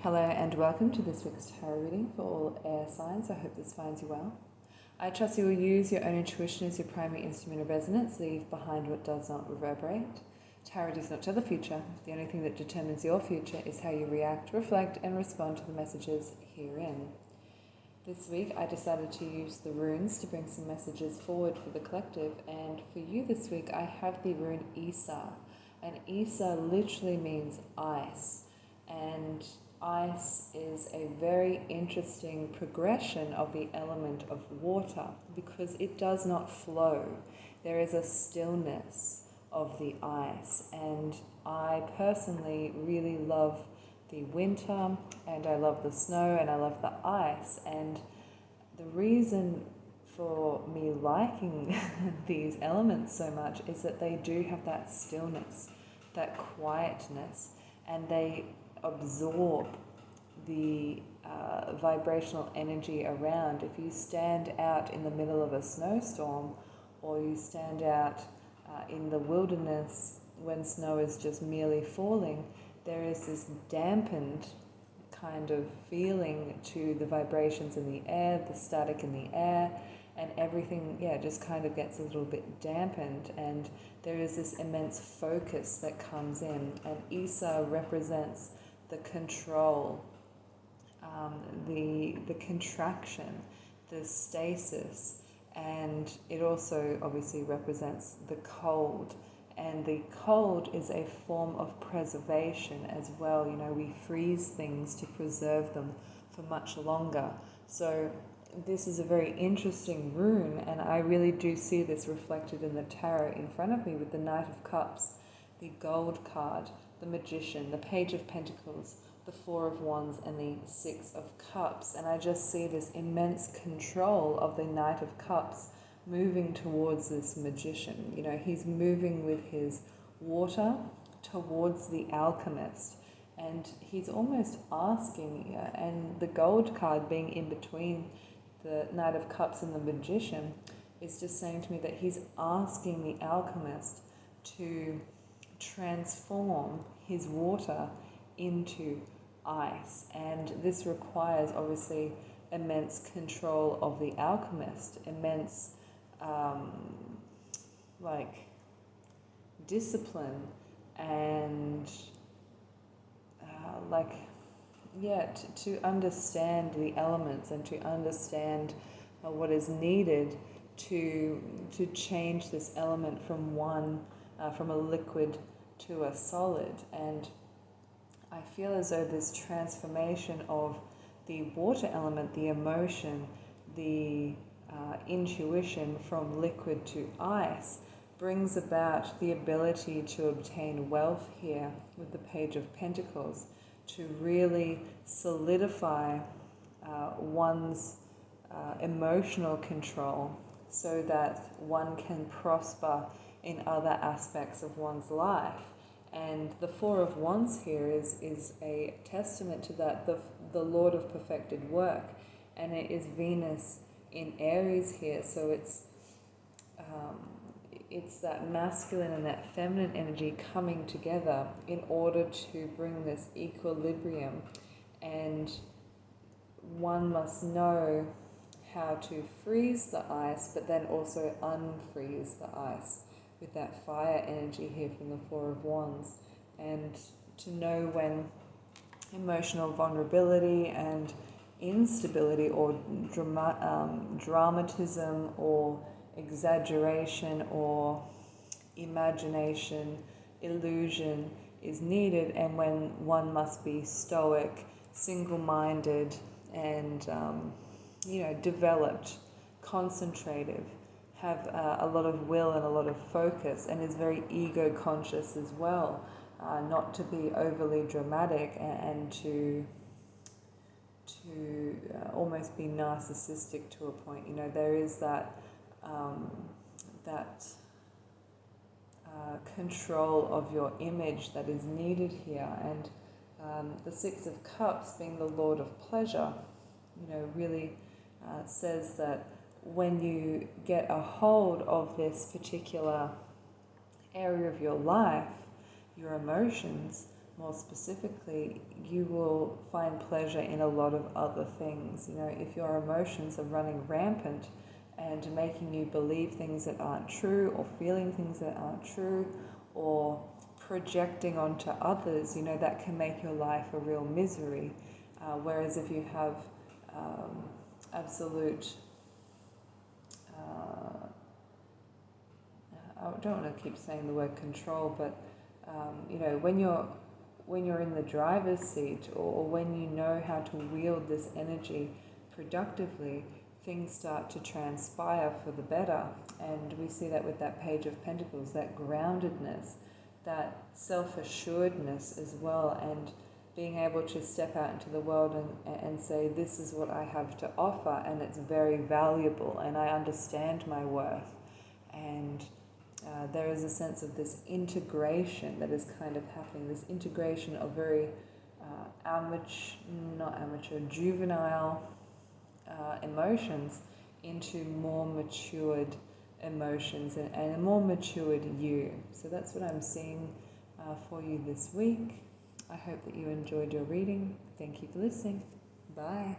Hello and welcome to this week's tarot reading for all air signs. I hope this finds you well. I trust you will use your own intuition as your primary instrument of resonance. Leave behind what does not reverberate. Tarot does not tell the future. The only thing that determines your future is how you react, reflect, and respond to the messages herein. This week I decided to use the runes to bring some messages forward for the collective, and for you this week I have the rune Isa. And Isa literally means ice, and ice is a very interesting progression of the element of water because it does not flow. There is a stillness of the ice, and I personally really love the winter, and I love the snow, and I love the ice. And the reason for me liking these elements so much is that they do have that stillness, that quietness, and they absorb the vibrational energy around. If you stand out in the middle of a snowstorm, or you stand out in the wilderness when snow is just merely falling, there is this dampened kind of feeling to the vibrations in the air, the static in the air, and everything, just kind of gets a little bit dampened, and there is this immense focus that comes in. And Isa represents the control, the contraction, the stasis, and it also obviously represents the cold. And the cold is a form of preservation as well. We freeze things to preserve them for much longer. So this is a very interesting rune, and I really do see this reflected in the tarot in front of me with the Knight of Cups, the Gold card, the Magician, the Page of Pentacles, the Four of Wands, and the Six of Cups. And I just see this immense control of the Knight of Cups moving towards this Magician. He's moving with his water towards the alchemist, and he's almost asking, and the Gold card being in between the Knight of Cups and the Magician is just saying to me that he's asking the alchemist to transform his water into ice. And this requires obviously immense control of the alchemist, immense discipline, and to understand the elements and to understand what is needed to change this element from a liquid to a solid. And I feel as though this transformation of the water element, the emotion, the intuition from liquid to ice brings about the ability to obtain wealth here with the Page of Pentacles, to really solidify one's emotional control so that one can prosper in other aspects of one's life. And the Four of Wands here is a testament to that, the Lord of perfected work, and it is Venus in Aries here, so it's that masculine and that feminine energy coming together in order to bring this equilibrium. And one must know how to freeze the ice, but then also unfreeze the ice with that fire energy here from the Four of Wands, and to know when emotional vulnerability and instability or dramatism or exaggeration or imagination, illusion is needed, and when one must be stoic, single-minded, and developed, concentrative, have a lot of will and a lot of focus, and is very ego conscious as well, not to be overly dramatic and to almost be narcissistic to a point. There is that control of your image that is needed here. And the Six of Cups, being the Lord of pleasure, really says that when you get a hold of this particular area of your life, your emotions, more specifically, you will find pleasure in a lot of other things. You know, if your emotions are running rampant and making you believe things that aren't true, or feeling things that aren't true, or projecting onto others, you know, that can make your life a real misery. Whereas if you have absolute, I don't want to keep saying the word control, but you know, when you're in the driver's seat, or when you know how to wield this energy productively, things start to transpire for the better. And we see that with that Page of Pentacles, that groundedness, that self-assuredness as well, and being able to step out into the world and say, this is what I have to offer, and it's very valuable, and I understand my worth. And there is a sense of this integration that is kind of happening, this integration of very juvenile emotions into more matured emotions, and a more matured you. So that's what I'm seeing for you this week. I hope that you enjoyed your reading. Thank you for listening. Bye.